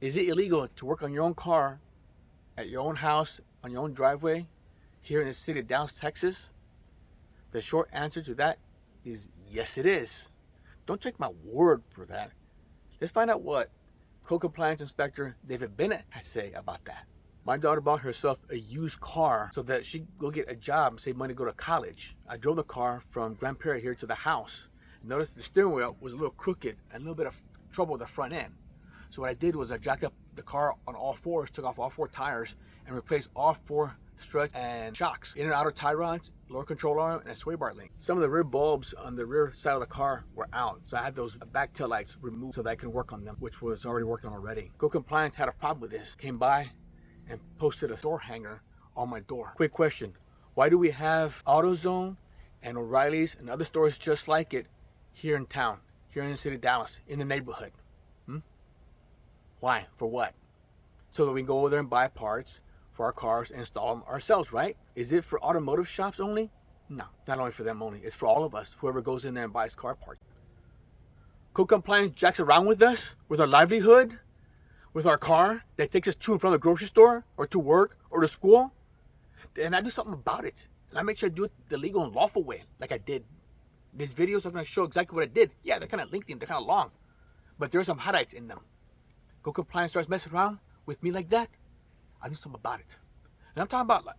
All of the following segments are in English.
Is it illegal to work on your own car at your own house, on your own driveway, here in the city of Dallas, Texas? The short answer to that is yes, it is. Don't take my word for that. Let's find out what Code Compliance Inspector David Bennett had to say about that. My daughter bought herself a used car so that she could go get a job and save money to go to college. I drove the car from Grand Prairie here to the house. Noticed the steering wheel was a little crooked and a little bit of trouble with the front end. So what I did was I jacked up the car on all fours, took off all four tires, and replaced all four struts and shocks, inner and outer tie rods, lower control arm, and a sway bar link. Some of the rear bulbs on the rear side of the car were out, so I had those back tail lights removed so that I can work on them, which was already working already. Go Compliance had a problem with this, came by and posted a door hanger on my door. Quick question, why do we have AutoZone and O'Reilly's and other stores just like it here in town, here in the city of Dallas, in the neighborhood? Why? For what? So that we can go over there and buy parts for our cars and install them ourselves, right? Is it for automotive shops only? No, not only for them only. It's for all of us, whoever goes in there and buys car parts. Code Compliance jacks around with us, with our livelihood, with our car that takes us to and from the grocery store or to work or to school. And I do something about it. And I make sure I do it the legal and lawful way, like I did. These videos are going to show exactly what I did. Yeah, they're kind of lengthy and they're kind of long, but there's some highlights in them. Go Compliance starts messing around with me like that, I do something about it. And I'm talking about like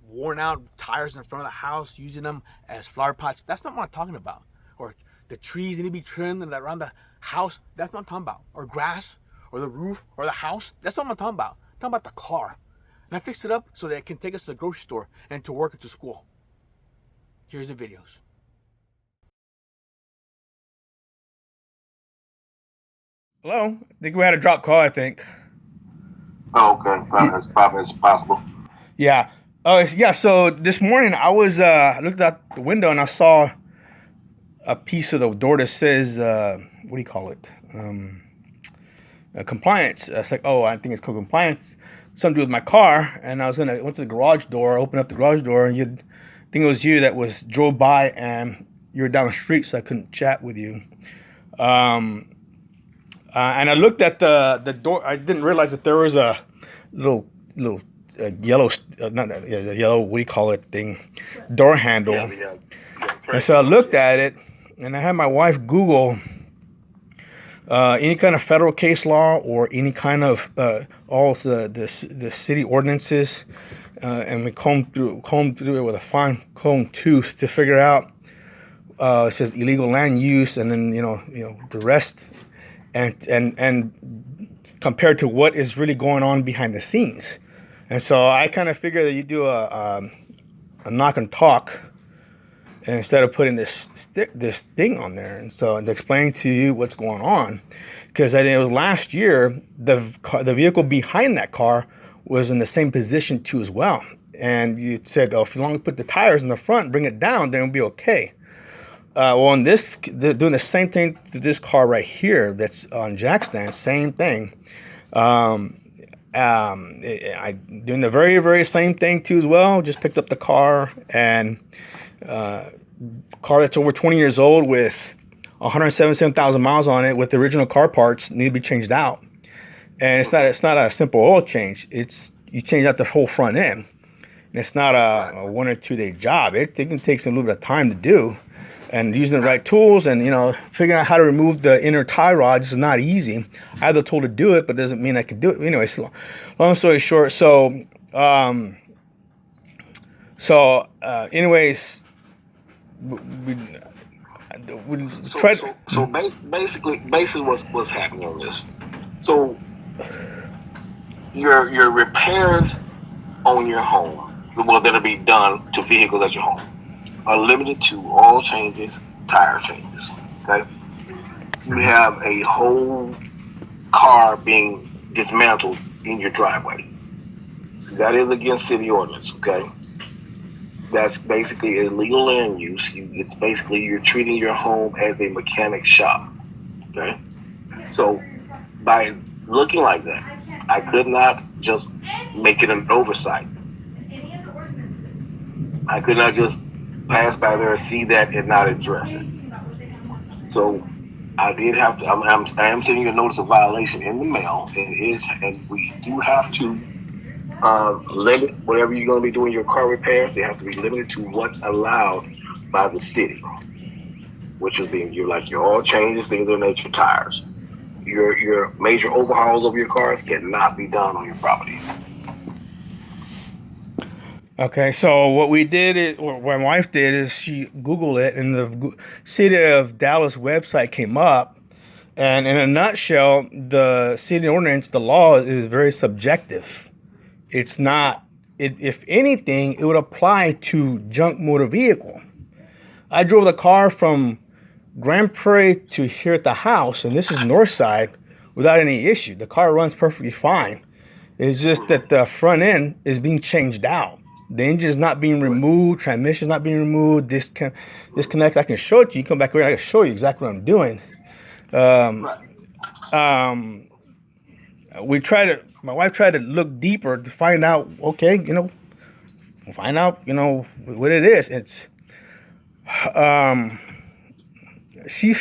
worn out tires in front of the house, using them as flower pots. That's not what I'm talking about. Or the trees need to be trimmed and around the house. That's not what I'm talking about. Or grass, or the roof, or the house. That's not what I'm talking about. I'm talking about the car. And I fixed it up so that it can take us to the grocery store and to work and to school. Here's the videos. Hello? I think we had a drop call, I think. Oh, okay. As probably as possible. Yeah. Yeah, so this morning I was looked out the window and I saw a piece of the door that says what do you call it? Compliance. It's like, oh, I think it's called compliance. Something to do with my car, and went to the garage door, opened up the garage door, and I think it was you that drove by, and you were down the street, so I couldn't chat with you. And I looked at the door. I didn't realize that there was a little yellow, the yellow, what do you call it thing, door handle. Yeah, and so I looked at it, and I had my wife Google any kind of federal case law or any kind of all the city ordinances, and we combed through it with a fine comb tooth to figure out. It says illegal land use, and then the rest. And compared to what is really going on behind the scenes. And so I kind of figure that you do a knock and talk instead of putting this thing on there. And so to explain to you what's going on, because it was last year, the vehicle behind that car was in the same position too as well. And you said, oh, if you only put the tires in the front, bring it down, then it'll be okay. Well, they're doing the same thing to this car right here that's on jack stand, same thing. I doing the very, very same thing too as well. Just picked up the car, and car that's over 20 years old with 177,000 miles on it with the original car parts need to be changed out. And it's not a simple oil change. You change out the whole front end. And it's not a 1 or 2 day job. It can take some little bit of time to do. And using the right tools and, figuring out how to remove the inner tie rods is not easy. I have the tool to do it, but doesn't mean I can do it. Anyway, so long story short, anyways, we tried. So basically, what's happening on this? So your repairs on your home, that'll be done to vehicles at your home, are limited to oil changes, tire changes. Okay, we have a whole car being dismantled in your driveway. That is against city ordinance. Okay, that's basically illegal land use. It's basically you're treating your home as a mechanic shop. Okay, so by looking like that, I could not just make it an oversight. I could not just pass by there and see that and not address it. So I did have to. I am sending you a notice of violation in the mail. And we do have to limit whatever you're going to be doing your car repairs. They have to be limited to what's allowed by the city, which is being your oil changes, things of that nature, tires. Your major overhauls of your cars cannot be done on your property. Okay, so what we did is, what my wife did is she Googled it, and the city of Dallas website came up. And in a nutshell, the city ordinance, the law is very subjective. It's not. If anything, it would apply to junk motor vehicle. I drove the car from Grand Prairie to here at the house, and this is north side, without any issue. The car runs perfectly fine. It's just that the front end is being changed out. The engine's not being removed, transmission's not being removed, disconnect. I can show it to you. Come back here, I can show you exactly what I'm doing. My wife tried to look deeper to find out, okay, what it is. It's, she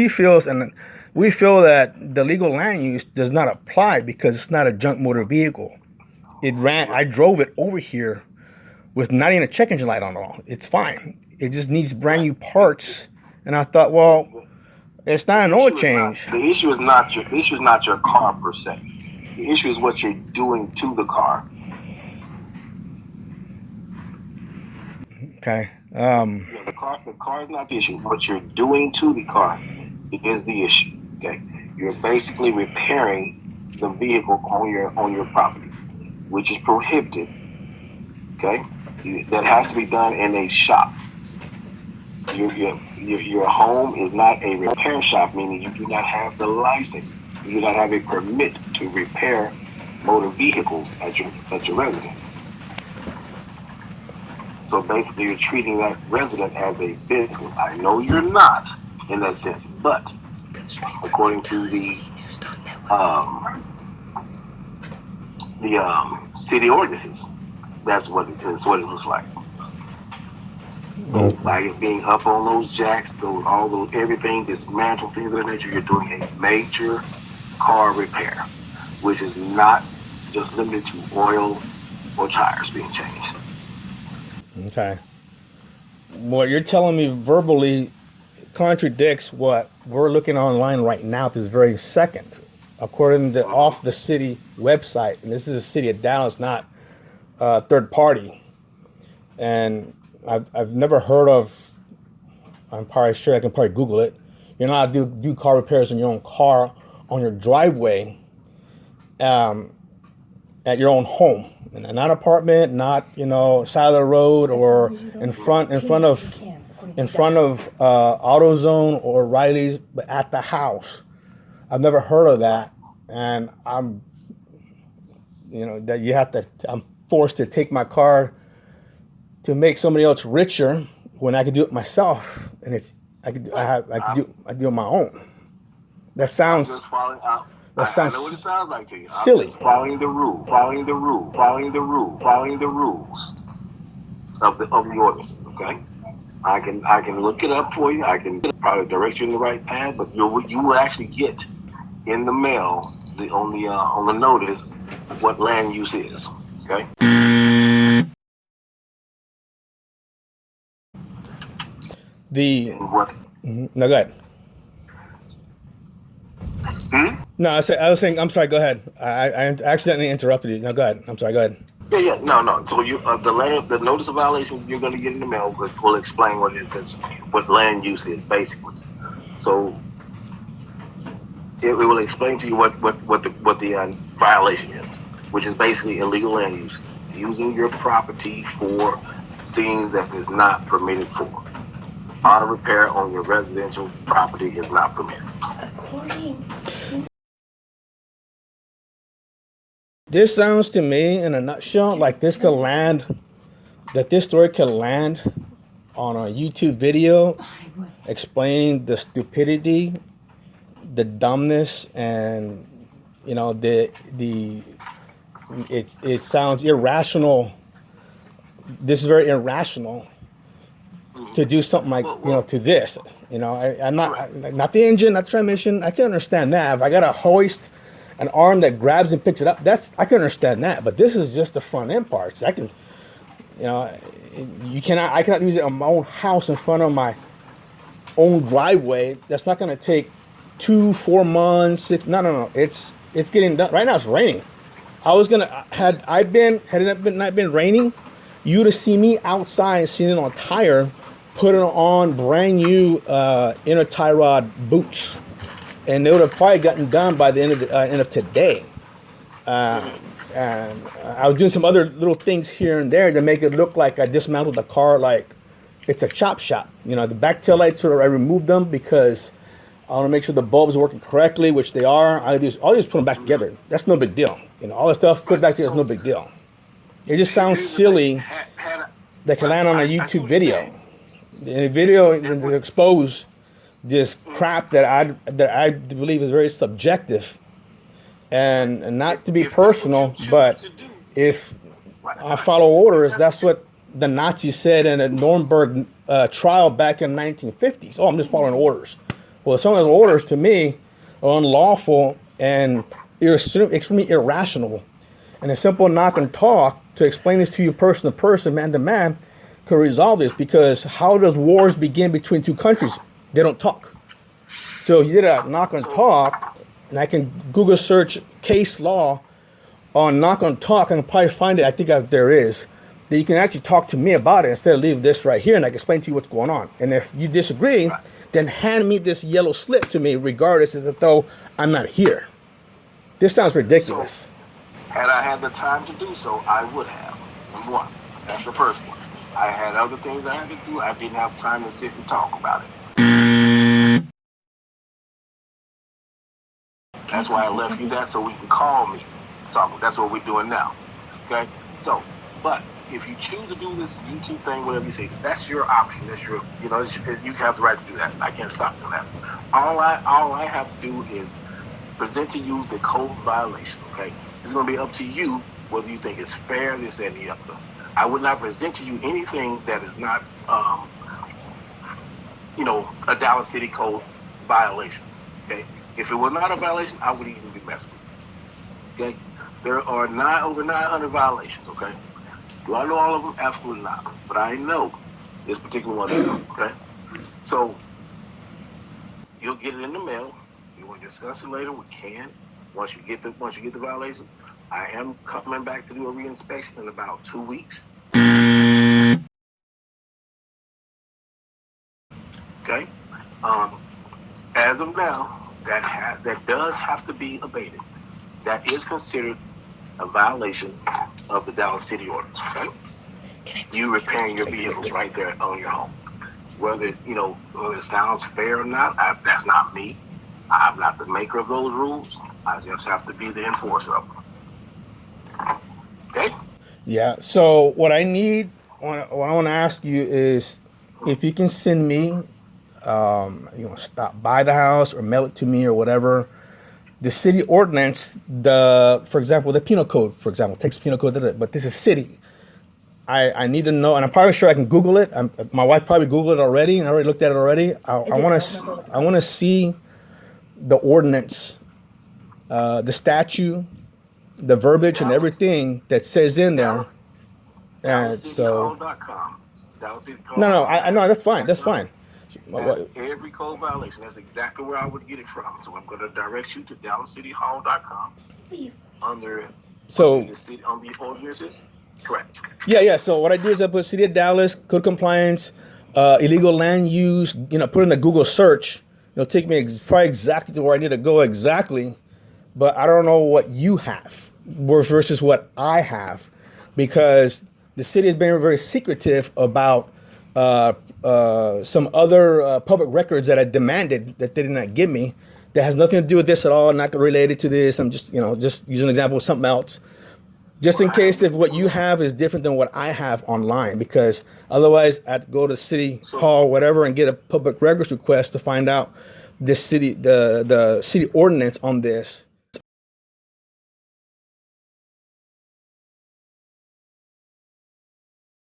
feels, and we feel that the legal land use does not apply because it's not a junk motor vehicle. I drove it over here with not even a check engine light on at all. It's fine. It just needs brand new parts. And I thought, well, it's not an oil change. The issue is not your car per se. The issue is what you're doing to the car. Okay. The car is not the issue. What you're doing to the car is the issue. Okay. You're basically repairing the vehicle on your property, which is prohibited. Okay. That has to be done in a shop. Your home is not a repair shop, meaning you do not have the license. You do not have a permit to repair motor vehicles at your residence. So basically, you're treating that resident as a business. I know you're not in that sense, but according to the city ordinances, that's what it looks like. So by it being up on those jacks, everything, dismantled, things of that nature, you're doing a major car repair, which is not just limited to oil or tires being changed. Okay. What you're telling me verbally contradicts what we're looking online right now at this very second, according to off the city website. And this is the city of Dallas, not third party. And I've never heard of. I'm probably sure I can probably Google it. You're not allowed to do car repairs in your own car on your driveway, at your own home, and not apartment, not side of the road or in front of AutoZone or Riley's, but at the house. I've never heard of that, and I'm forced to take my car to make somebody else richer when I could do it myself, and I could do it on my own. That sounds. That sounds. I know what it sounds like to you. Silly. Following the rules of the ordinances. Okay. I can look it up for you. I can probably direct you in the right path, but you will actually get in the mail on the notice what land use is. Okay. No, go ahead. No, I was saying. I'm sorry. Go ahead. I accidentally interrupted you. No, go ahead. I'm sorry. Go ahead. Yeah. No. So the notice of violation you're going to get in the mail will explain what it is, what land use is basically. So it will explain to you what the violation is, which is basically illegal land use, using your property for things that is not permitted for. Auto repair on your residential property is not permitted. This sounds to me, in a nutshell, like this story could land on a YouTube video explaining the stupidity, the dumbness, and it sounds irrational. This is very irrational to do something like to this. I'm not the engine, not the transmission. I can understand that. If I got to hoist an arm that grabs and picks it up, I can understand that. But this is just the front end parts. I cannot use it on my own house in front of my own driveway. That's not going to take 4 months, 6. No. It's getting done right now. It's raining. Had it not been raining, you'd have seen me outside sitting on a tire, putting on brand new inner tie rod boots, and they would have probably gotten done by the end of today. And I was doing some other little things here and there to make it look like I dismantled the car like it's a chop shop. The back tail lights, I removed them because I want to make sure the bulbs are working correctly, which they are. I'll just put them back together. That's no big deal. All the stuff put back together is no big deal. It just sounds silly that can land on a YouTube video. In a video, to expose this crap that I believe is very subjective, and not to be personal, but if I follow orders, that's what the Nazis said in a Nuremberg trial back in the 1950s. Oh, I'm just following orders. Well, some of those orders to me are unlawful and extremely irrational. And a simple knock and talk to explain this to you person to person, man to man, could resolve this. Because how does wars begin between two countries? They don't talk. So if you did a knock and talk, and I can Google search case law on knock and talk, I can probably find it. I think there is. That you can actually talk to me about it instead of leave this right here, and I can explain to you what's going on. And if you disagree, then hand me this yellow slip to me, regardless, as though I'm not here. This sounds ridiculous. Had I had the time to do so, I would have. Number one. That's the first one. I had other things I had to do. I didn't have time to sit and talk about it. That's why I left you that, so we can call me. Talk. That's what we're doing now. Okay? So, but if you choose to do this YouTube thing, whatever you say, that's your option. That's your, you have the right to do that. I can't stop doing that. All I have to do is present to you the code violation. Okay? It's going to be up to you whether you think it's fair, this, and the other. I would not present to you anything that is not, a Dallas City Code violation. Okay? If it was not a violation, I wouldn't even be messing with it. Okay? There are over 900 violations. Okay? Do I know all of them? Absolutely not. But I know this particular one of them. Okay? So you'll get it in the mail. You want to discuss it later? We can. Once you get the violation, I am coming back to do a reinspection in about 2 weeks. Okay. As of now, that does have to be abated. That is considered a violation of the Dallas City ordinance. Okay. You repairing your vehicles right there on your home, whether it sounds fair or not. That's not me. I'm not the maker of those rules. I just have to be the enforcer of them. Okay? Yeah. So what I need, what I want to ask you is if you can send me, stop by the house or mail it to me or whatever, the city ordinance, for example, the penal code, for example, takes penal code, but this is city. I need to know, and I'm probably sure I can Google it. My wife probably Googled it already, and I already looked at it already. I want to see the ordinance, the statute, the verbiage, and everything that says in there. And so, no, I know that's fine. That's fine. Every code violation. That's exactly where I would get it from. So I'm going to direct you to DallasCityHall.com under the ordinances. Correct. Yeah. So what I do is I put City of Dallas, code compliance, illegal land use. Put in the Google search. It'll take me probably exactly to where I need to go exactly, but I don't know what you have versus what I have, because the city has been very secretive about some other public records that I demanded that they did not give me. That has nothing to do with this at all, not related to this. I'm just using an example of something else. Just in case if what you have is different than what I have online, because otherwise I'd go to City Hall, whatever, and get a public records request to find out the city ordinance on this.